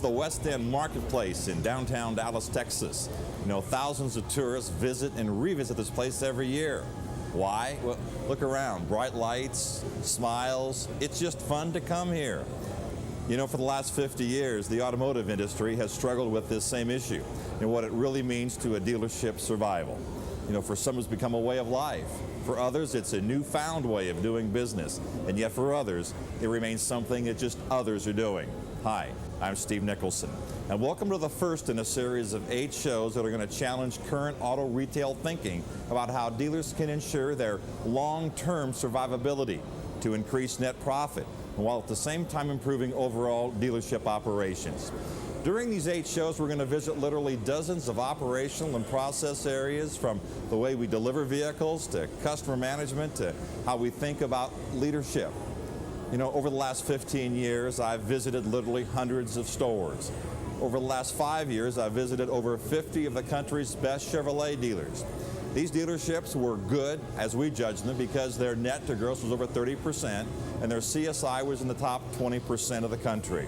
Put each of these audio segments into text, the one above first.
the West End Marketplace in downtown Dallas, Texas. You know, thousands of tourists visit and revisit this place every year. Why? Well, look around. Bright lights, smiles. It's just fun to come here. You know, for the last 50 years, the automotive industry has struggled with this same issue and what it really means to a dealership's survival. You know, for some it's become a way of life. For others, it's a newfound way of doing business. And yet for others, it remains something that just others are doing. Hi, I'm Steve Nickelsen, and welcome to the first in a series of 8 shows that are going to challenge current auto retail thinking about how dealers can ensure their long-term survivability to increase net profit, and while at the same time improving overall dealership operations. During these 8 shows, we're going to visit literally dozens of operational and process areas, from the way we deliver vehicles to customer management to how we think about leadership. You know, over the last 15 years, I've visited literally hundreds of stores. Over the last 5 years, I've visited over 50 of the country's best Chevrolet dealers. These dealerships were good, as we judge them, because their net to gross was over 30% and their CSI was in the top 20% of the country.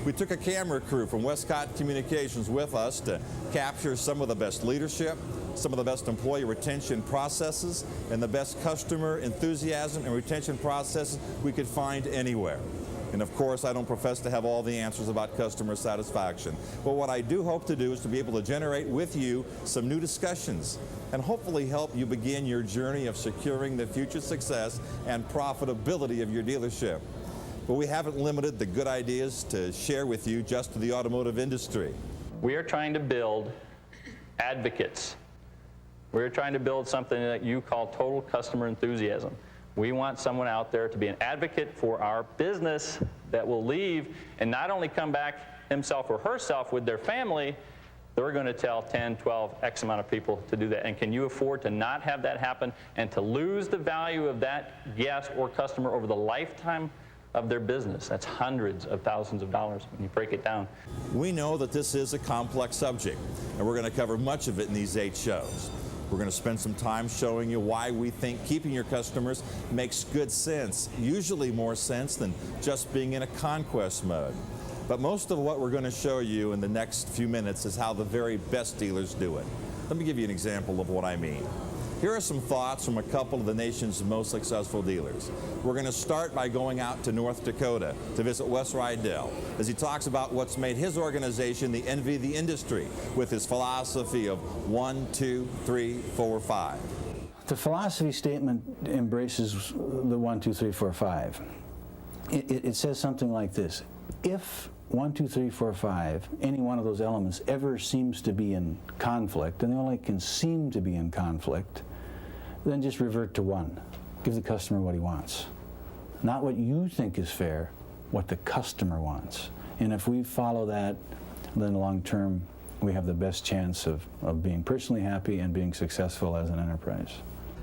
We took a camera crew from Westcott Communications with us to capture some of the best leadership, some of the best employee retention processes, and the best customer enthusiasm and retention processes we could find anywhere. And of course, I don't profess to have all the answers about customer satisfaction. But what I do hope to do is to be able to generate with you some new discussions and hopefully help you begin your journey of securing the future success and profitability of your dealership. But we haven't limited the good ideas to share with you just to the automotive industry. We are trying to build advocates. We're trying to build something that you call total customer enthusiasm. We want someone out there to be an advocate for our business that will leave and not only come back himself or herself with their family, they're going to tell 10, 12, X amount of people to do that. And can you afford to not have that happen and to lose the value of that guest or customer over the lifetime of their business? That's hundreds of thousands of dollars when you break it down. We know that this is a complex subject, and we're going to cover much of it in these 8 shows. We're going to spend some time showing you why we think keeping your customers makes good sense, usually more sense than just being in a conquest mode. But most of what we're going to show you in the next few minutes is how the very best dealers do it. Let me give you an example of what I mean. Here are some thoughts from a couple of the nation's most successful dealers. We're going to start by going out to North Dakota to visit Wes Rydell as he talks about what's made his organization the envy of the industry with his philosophy of 1, 2, 3, 4, 5. The philosophy statement embraces the 1, 2, 3, 4, 5. It says something like this: if 1, 2, 3, 4, 5, any one of those elements ever seems to be in conflict, and they only can seem to be in conflict, then just revert to 1. Give the customer what he wants. Not what you think is fair, what the customer wants. And if we follow that, then long term, we have the best chance of being personally happy and being successful as an enterprise.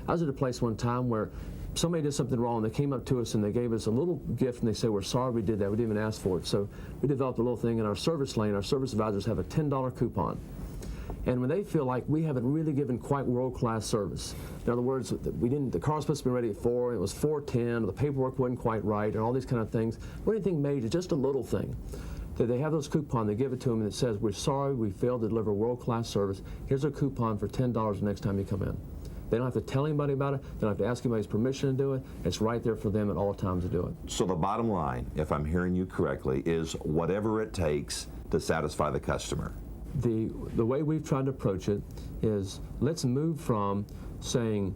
I was at a place one time where somebody did something wrong. They came up to us and they gave us a little gift and they said, "We're sorry we did that. We didn't even ask for it." So we developed a little thing in our service lane. Our service advisors have a $10 coupon. And when they feel like we haven't really given quite world-class service, in other words, the car was supposed to be ready at 4, it was 4:10, or the paperwork wasn't quite right, and all these kind of things, or anything major, just a little thing, that they have those coupons, they give it to them, and it says, "We're sorry we failed to deliver world-class service. Here's a coupon for $10 the next time you come in." They don't have to tell anybody about it. They don't have to ask anybody's permission to do it. It's right there for them at all times to do it. So the bottom line, if I'm hearing you correctly, is whatever it takes to satisfy the customer. The way we've tried to approach it is, let's move from saying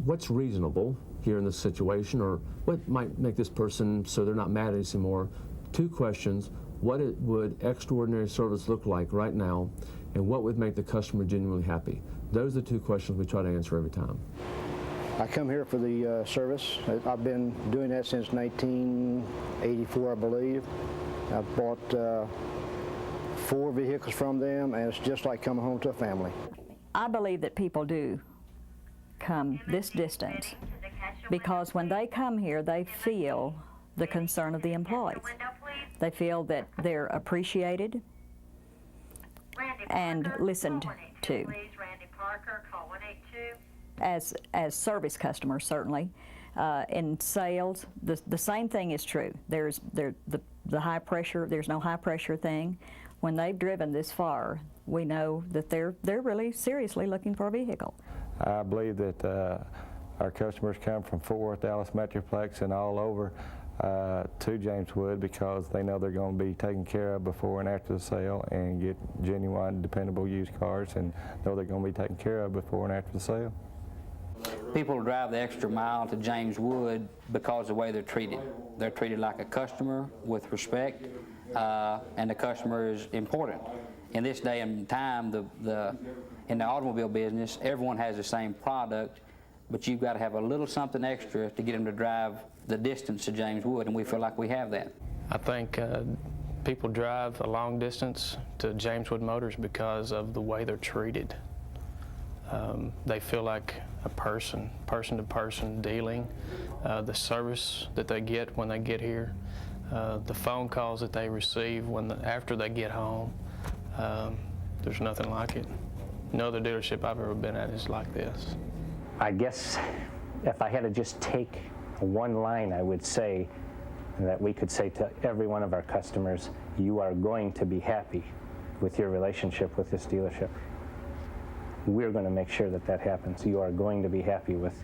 what's reasonable here in this situation, or what might make this person so they're not mad at us anymore. 2 questions: what would extraordinary service look like right now, and what would make the customer genuinely happy? Those are the 2 questions we try to answer every time. I come here for the service. I've been doing that since 1984, I believe. I've bought 4 vehicles from them, and it's just like coming home to a family. I believe that people do come this distance because when they come here, they feel the concern of the employees. They feel that they're appreciated and listened to. As service customers, certainly. In sales, the same thing is true. There's the high pressure, there's no high pressure thing. when they've driven this far, we know that they're really seriously looking for a vehicle. I believe that our customers come from Fort Worth, Dallas Metroplex, and all over to James Wood because they know they're going to be taken care of before and after the sale and get genuine, dependable used cars, and know they're going to be taken care of before and after the sale. People drive the extra mile to James Wood because of the way they're treated. They're treated like a customer with respect, and the customer is important. In this day and time, in the automobile business, everyone has the same product, but you've got to have a little something extra to get them to drive the distance to James Wood, and we feel like we have that. I think people drive a long distance to James Wood Motors because of the way they're treated. They feel like a person-to-person dealing, the service that they get when they get here, the phone calls that they receive after they get home. There's nothing like it. No other dealership I've ever been at is like this. I guess if I had to just take one line, I would say that we could say to every one of our customers, you are going to be happy with your relationship with this dealership. We're going to make sure that that happens. You are going to be happy with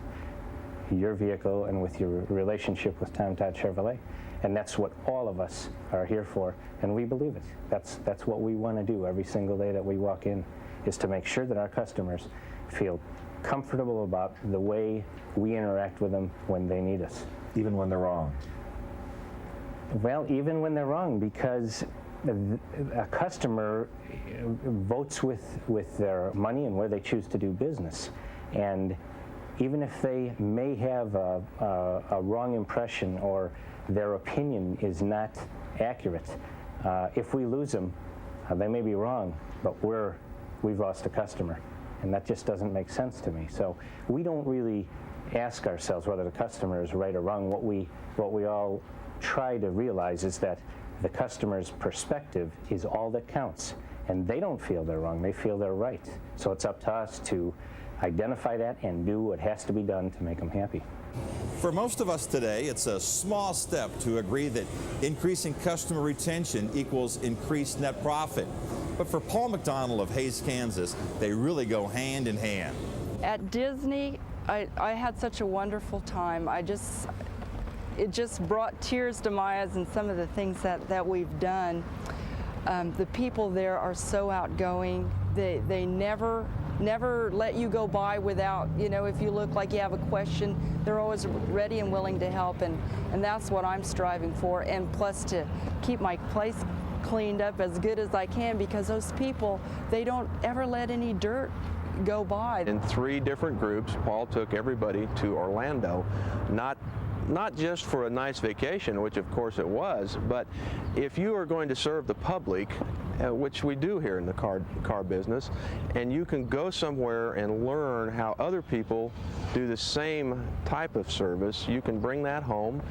your vehicle and with your relationship with Tom Todd Chevrolet. And that's what all of us are here for, and we believe it. That's what we want to do every single day that we walk in, is to make sure that our customers feel comfortable about the way we interact with them when they need us. Even when they're wrong. Well, even when they're wrong, because a customer votes with their money and where they choose to do business. And even if they may have a wrong impression or their opinion is not accurate, if we lose them, they may be wrong, but we've lost a customer. And that just doesn't make sense to me. So we don't really ask ourselves whether the customer is right or wrong. What we all try to realize is that the customer's perspective is all that counts. And they don't feel they're wrong, they feel they're right. So it's up to us to identify that and do what has to be done to make them happy. For most of us today, it's a small step to agree that increasing customer retention equals increased net profit. But for Paul McDonald of Hays, Kansas, they really go hand in hand. At Disney, I had such a wonderful time. It just brought tears to my eyes, and some of the things that we've done. The people there are so outgoing. They never let you go by without, if you look like you have a question, they're always ready and willing to help, and that's what I'm striving for, and plus to keep my place cleaned up as good as I can, because those people, they don't ever let any dirt go by. In 3 different groups, Paul took everybody to Orlando, not just for a nice vacation, which of course it was, but if you are going to serve the public, which we do here in the car business, and you can go somewhere and learn how other people do the same type of service, you can bring that home.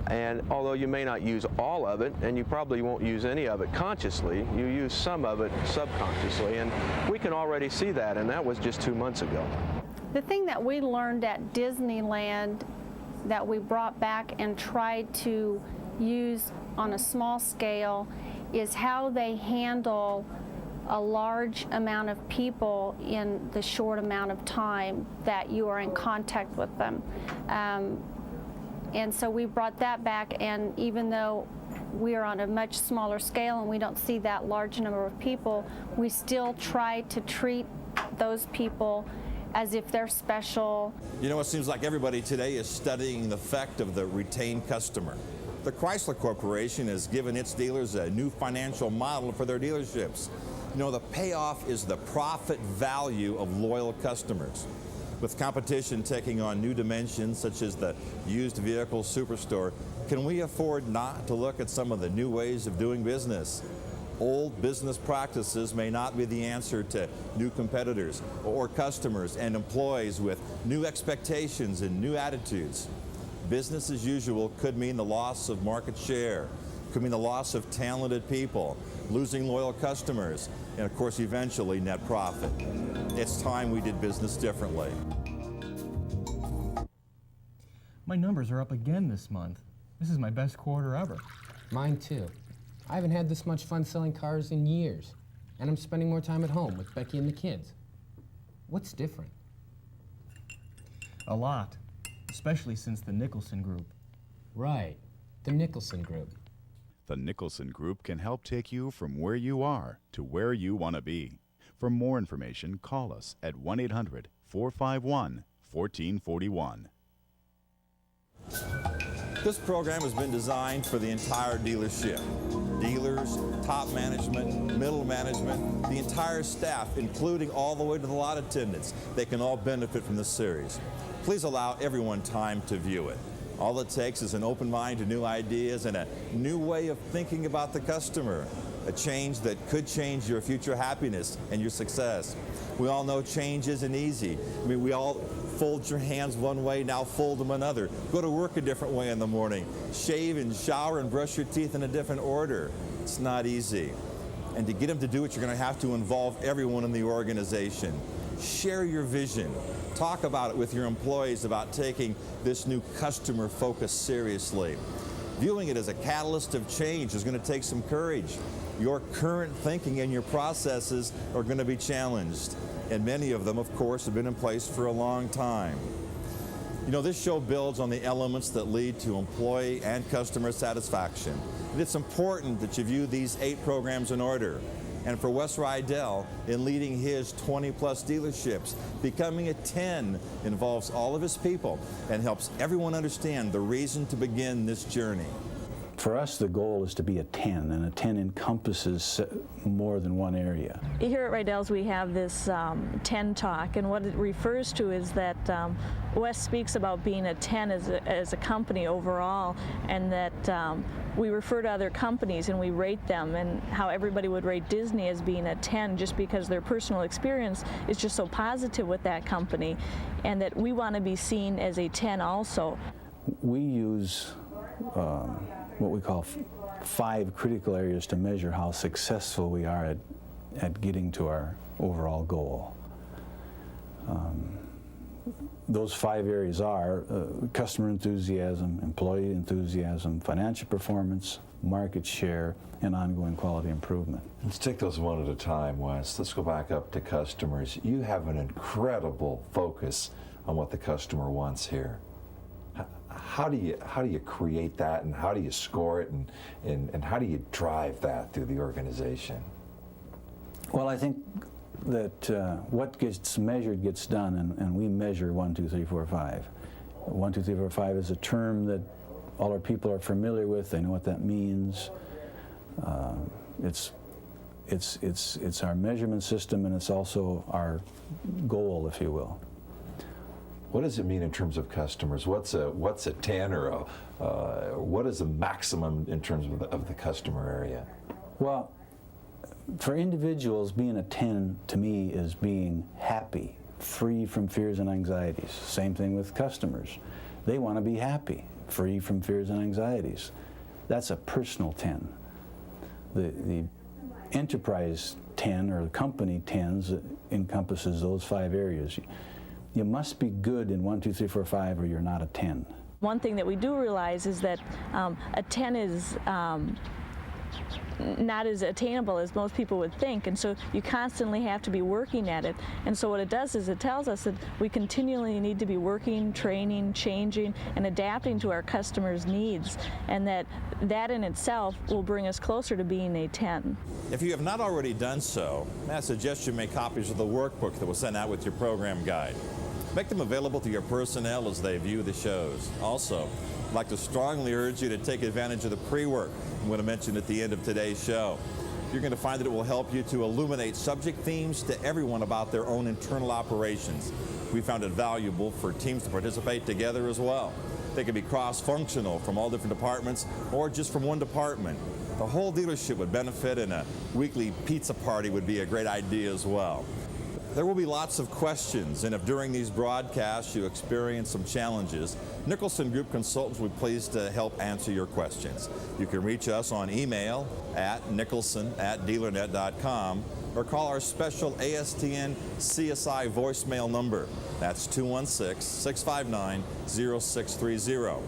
And although you may not use all of it, and you probably won't use any of it consciously, you use some of it subconsciously, and we can already see that, and that was just 2 months ago. The thing that we learned at Disneyland that we brought back and tried to use on a small scale is how they handle a large amount of people in the short amount of time that you are in contact with them. And so we brought that back, and even though we are on a much smaller scale and we don't see that large number of people, we still try to treat those people as if they're special. It seems like everybody today is studying the effect of the retained customer. The Chrysler Corporation has given its dealers a new financial model for their dealerships. The payoff is the profit value of loyal customers. With competition taking on new dimensions, such as the used vehicle superstore, can we afford not to look at some of the new ways of doing business? Old business practices may not be the answer to new competitors or customers and employees with new expectations and new attitudes. Business as usual could mean the loss of market share, could mean the loss of talented people, losing loyal customers, and of course eventually net profit. It's time we did business differently. My numbers are up again this month. This is my best quarter ever. Mine too. I haven't had this much fun selling cars in years, and I'm spending more time at home with Becky and the kids. What's different? A lot, especially since the Nickelsen Group. Right, the Nickelsen Group. The Nickelsen Group can help take you from where you are to where you want to be. For more information, call us at 1-800-451-1441. This program has been designed for the entire dealership. Dealers, top management, middle management, the entire staff, including all the way to the lot attendants. They can all benefit from this series. Please allow everyone time to view it. All it takes is an open mind to new ideas and a new way of thinking about the customer. A change that could change your future happiness and your success. We all know change isn't easy. I mean, we all fold your hands one way, now fold them another. Go to work a different way in the morning. Shave and shower and brush your teeth in a different order. It's not easy. And to get them to do it, you're going to have to involve everyone in the organization. Share your vision. Talk about it with your employees about taking this new customer focus seriously. Viewing it as a catalyst of change is going to take some courage. Your current thinking and your processes are going to be challenged. And many of them, of course, have been in place for a long time. You know, this show builds on the elements that lead to employee and customer satisfaction. And it's important that you view these 8 programs in order. And for Wes Rydell, in leading his 20-plus dealerships, becoming a 10 involves all of his people and helps everyone understand the reason to begin this journey. For us, the goal is to be a 10, and a 10 encompasses more than one area. Here at Rydell's, we have this 10 talk, and what it refers to is that Wes speaks about being a 10 as a company overall, and that we refer to other companies and we rate them, and how everybody would rate Disney as being a 10 just because their personal experience is just so positive with that company, and that we want to be seen as a 10 also. We use what we call 5 critical areas to measure how successful we are at getting to our overall goal. Those 5 areas are customer enthusiasm, employee enthusiasm, financial performance, market share, and ongoing quality improvement. Let's take those one at a time, Wes. Let's go back up to customers. You have an incredible focus on what the customer wants here. How do you create that, and how do you score it, and how do you drive that through the organization? Well, I think that what gets measured gets done, and we measure 1, 2, 3, 4, 5. 1, 2, 3, 4, 5 is a term that all our people are familiar with. They know what that means. It's our measurement system, and it's also our goal, if you will. What does it mean in terms of customers? What's a 10, or what is the maximum in terms of the customer area? Well, for individuals, being a 10 to me is being happy, free from fears and anxieties. Same thing with customers. They want to be happy, free from fears and anxieties. That's a personal 10. The enterprise 10, or the company 10s, encompasses those 5 areas. You must be good in 1, 2, 3, 4, 5, or you're not a 10. One thing that we do realize is that a 10 is not as attainable as most people would think, and so you constantly have to be working at it. And so what it does is it tells us that we continually need to be working, training, changing, and adapting to our customers' needs, and that in itself will bring us closer to being a 10. If you have not already done so, I suggest you make copies of the workbook that was sent out with your program guide. Make them available to your personnel as they view the shows. Also, I'd like to strongly urge you to take advantage of the pre-work I'm going to mention at the end of today's show. You're going to find that it will help you to illuminate subject themes to everyone about their own internal operations. We found it valuable for teams to participate together as well. They can be cross-functional from all different departments or just from one department. The whole dealership would benefit, and a weekly pizza party would be a great idea as well. There will be lots of questions, and if during these broadcasts you experience some challenges, Nickelsen Group consultants will be pleased to help answer your questions. You can reach us on email at nickelsen@dealernet.com or call our special ASTN CSI voicemail number. That's 216-659-0630.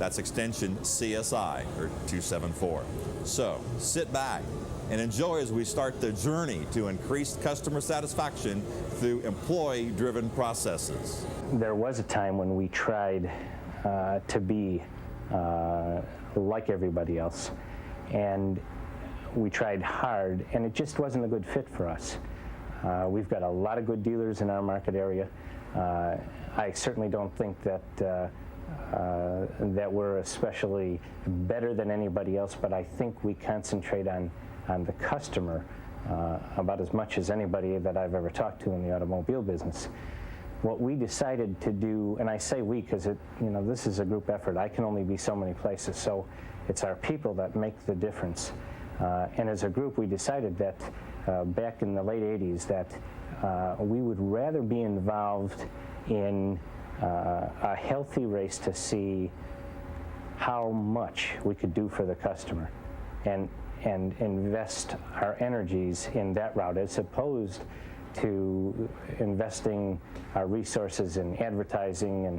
That's extension CSI, or 274. So sit back and enjoy as we start the journey to increased customer satisfaction through employee-driven processes. There was a time when we tried to be like everybody else, and we tried hard, and it just wasn't a good fit for us. We've got a lot of good dealers in our market area. I certainly don't think that that we're especially better than anybody else, but I think we concentrate on the customer about as much as anybody that I've ever talked to in the automobile business. What we decided to do, and I say we because this is a group effort. I can only be so many places, so it's our people that make the difference. And as a group, we decided that back in the late 80s that we would rather be involved in a healthy race to see how much we could do for the customer and invest our energies in that route as opposed to investing our resources in advertising and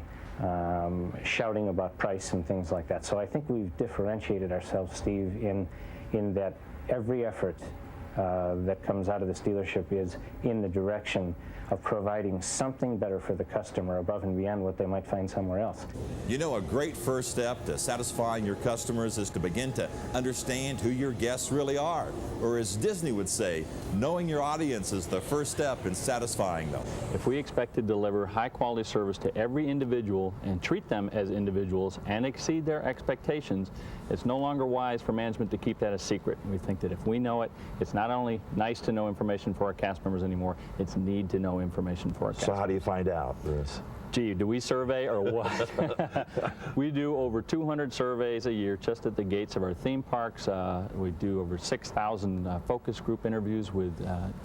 shouting about price and things like that. So I think we've differentiated ourselves, Steve, in that every effort that comes out of this dealership is in the direction of providing something better for the customer above and beyond what they might find somewhere else. You know, a great first step to satisfying your customers is to begin to understand who your guests really are. Or as Disney would say, knowing your audience is the first step in satisfying them. If we expect to deliver high-quality service to every individual and treat them as individuals and exceed their expectations, it's no longer wise for management to keep that a secret. We think that if we know it, it's not only nice to know information for our cast members anymore, it's need to know information for our cast members. So how do you find out, Bruce? Gee, do we survey or what? We do over 200 surveys a year just at the gates of our theme parks. We do over 6,000 focus group interviews with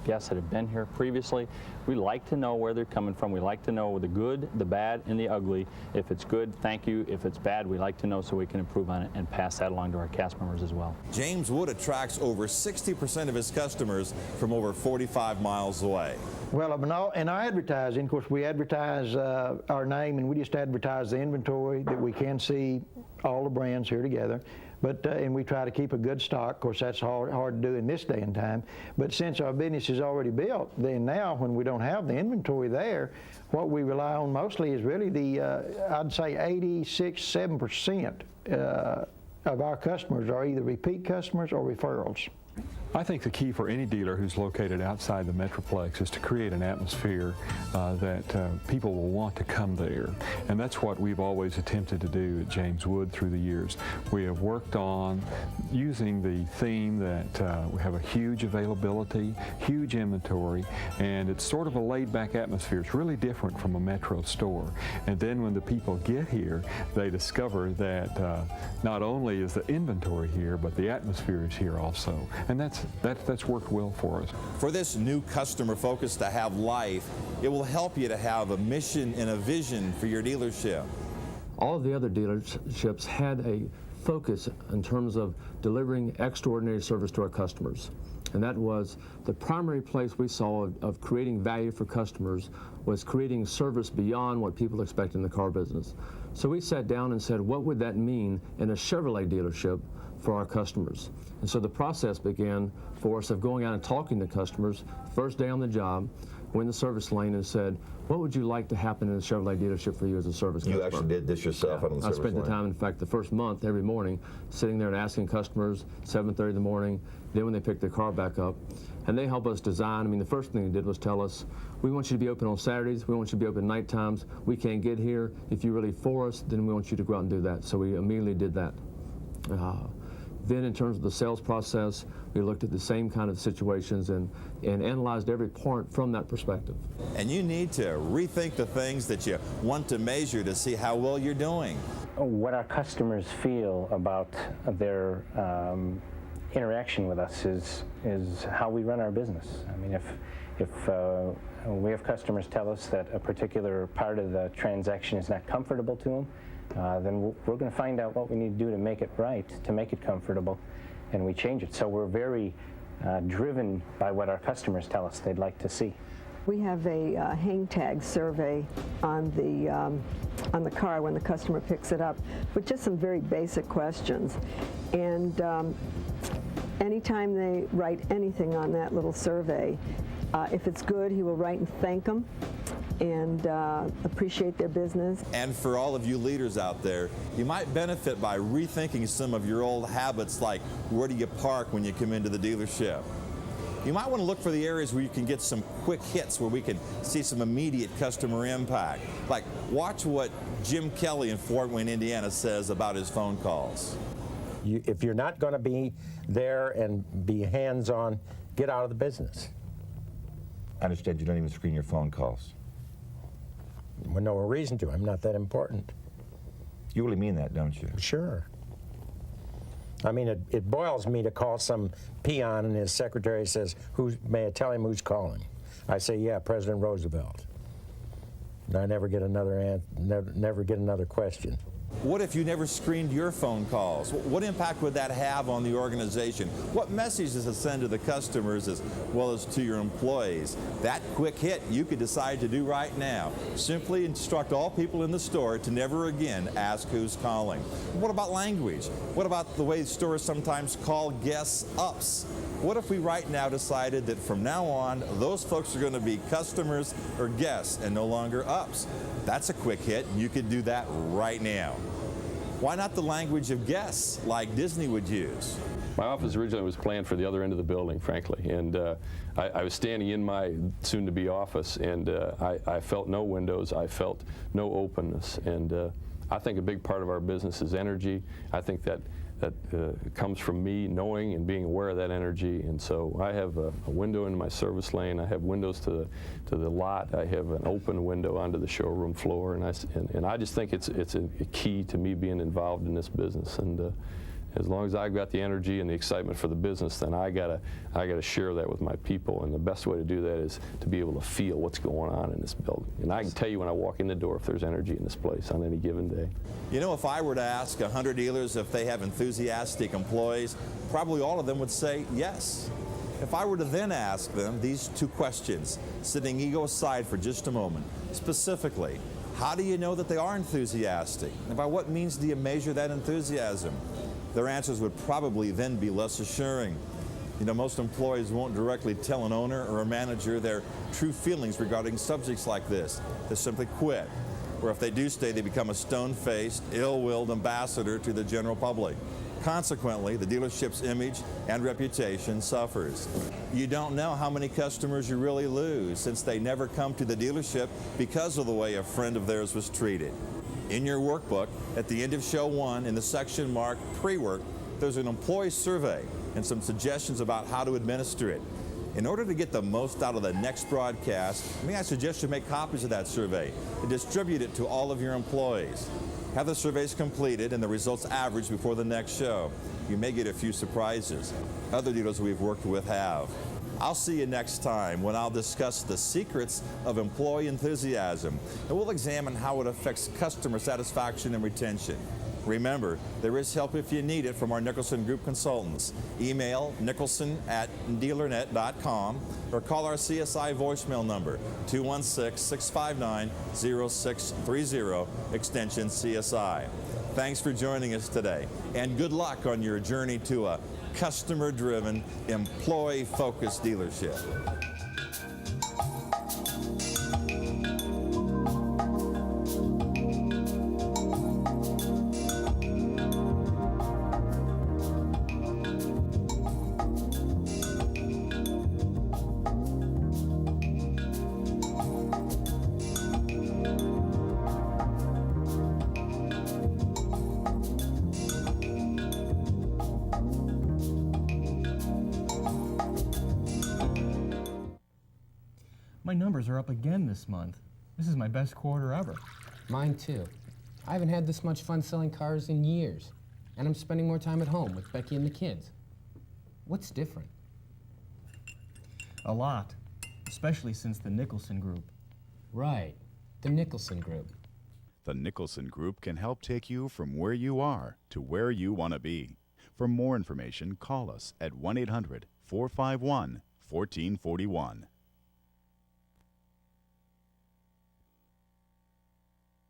guests that have been here previously. We like to know where they're coming from. We like to know the good, the bad, and the ugly. If it's good, thank you. If it's bad, we like to know so we can improve on it and pass that along to our cast members as well. James Wood attracts over 60% of his customers from over 45 miles away. Well, in our advertising, of course, we advertise our name, and we just advertise the inventory that we can see all the brands here together. But and we try to keep a good stock. Of course, that's hard to do in this day and time. But since our business is already built, then now when we don't have the inventory there, what we rely on mostly is really the I'd say 86-7% of our customers are either repeat customers or referrals. I think the key for any dealer who's located outside the Metroplex is to create an atmosphere that people will want to come there. And that's what we've always attempted to do at James Wood through the years. We have worked on using the theme that we have a huge availability, huge inventory, and it's sort of a laid-back atmosphere. It's really different from a Metro store. And then when the people get here, they discover that not only is the inventory here, but the atmosphere is here also. And that's worked well for us. For this new customer focus to have life, it will help you to have a mission and a vision for your dealership. All of the other dealerships had a focus in terms of delivering extraordinary service to our customers. And that was the primary place we saw of creating value for customers was creating service beyond what people expect in the car business. So we sat down and said, what would that mean in a Chevrolet dealership for our customers? And so the process began for us of going out and talking to customers first day on the job, we're in the service lane and said, what would you like to happen in a Chevrolet dealership for you as a service customer? You actually did this yourself out on the service lane? I spent the time, in fact, the first month, every morning, sitting there and asking customers, 7:30 in the morning, then when they pick their car back up. And they help us design. I mean, the first thing they did was tell us, we want you to be open on Saturdays, we want you to be open night times, we can't get here. If you're really for us, then we want you to go out and do that. So we immediately did that. Then in terms of the sales process, we looked at the same kind of situations and analyzed every part from that perspective. And you need to rethink the things that you want to measure to see how well you're doing. What our customers feel about their interaction with us is how we run our business. I mean, if we have customers tell us that a particular part of the transaction is not comfortable to them, then we're going to find out what we need to do to make it right, to make it comfortable, and we change it. So we're very driven by what our customers tell us they'd like to see. We have a hang tag survey on the car when the customer picks it up with just some very basic questions. And anytime they write anything on that little survey, if it's good, he will write and thank them and appreciate their business. And for all of you leaders out there, you might benefit by rethinking some of your old habits, like where do you park when you come into the dealership. You might want to look for the areas where you can get some quick hits where we can see some immediate customer impact. Like, watch what Jim Kelly in Fort Wayne, Indiana says about his phone calls. If you're not going to be there and be hands-on, get out of the business. I understand you don't even screen your phone calls. Well, no reason to. I'm not that important. You really mean that, don't you? Sure. I mean, it boils me to call some peon and his secretary says, may I tell him who's calling? I say, yeah, President Roosevelt. And I never get another question. What if you never screened your phone calls? What impact would that have on the organization? What message does it send to the customers as well as to your employees? That quick hit you could decide to do right now. Simply instruct all people in the store to never again ask who's calling. What about language? What about the way stores sometimes call guests ups? What if we right now decided that from now on, those folks are going to be customers or guests and no longer ups? That's a quick hit, and you could do that right now. Why not the language of guests, like Disney would use? My office originally was planned for the other end of the building, frankly, and I was standing in my soon-to-be office, and I felt no windows, I felt no openness, and I think a big part of our business is energy. I think that comes from me knowing and being aware of that energy, and so I have a window into my service lane. I have windows to the lot. I have an open window onto the showroom floor, and I just think it's a key to me being involved in this business. And as long as I've got the energy and the excitement for the business, then I gotta share that with my people, and the best way to do that is to be able to feel what's going on in this building. And I can tell you when I walk in the door if there's energy in this place on any given day. You know, if I were to ask 100 dealers if they have enthusiastic employees, probably all of them would say yes. If I were to then ask them these two questions, setting ego aside for just a moment, specifically, how do you know that they are enthusiastic? And by what means do you measure that enthusiasm? Their answers would probably then be less assuring. You know, most employees won't directly tell an owner or a manager their true feelings regarding subjects like this. They simply quit. Or if they do stay, they become a stone-faced, ill-willed ambassador to the general public. Consequently, the dealership's image and reputation suffers. You don't know how many customers you really lose since they never come to the dealership because of the way a friend of theirs was treated. In your workbook, at the end of show 1, in the section marked Pre-Work, there's an employee survey and some suggestions about how to administer it. In order to get the most out of the next broadcast, may I suggest you make copies of that survey and distribute it to all of your employees. Have the surveys completed and the results averaged before the next show. You may get a few surprises. Other dealers we've worked with have. I'll see you next time when I'll discuss the secrets of employee enthusiasm, and we'll examine how it affects customer satisfaction and retention. Remember, there is help if you need it from our Nickelsen Group consultants. Email nickelsen@dealernet.com or call our CSI voicemail number, 216-659-0630, extension CSI. Thanks for joining us today, and good luck on your journey to a customer-driven, employee-focused dealership. My numbers are up again this month. This is my best quarter ever. Mine too. I haven't had this much fun selling cars in years. And I'm spending more time at home with Becky and the kids. What's different? A lot, especially since the Nickelsen Group. Right, the Nickelsen Group. The Nickelsen Group can help take you from where you are to where you want to be. For more information, call us at 1-800-451-1441.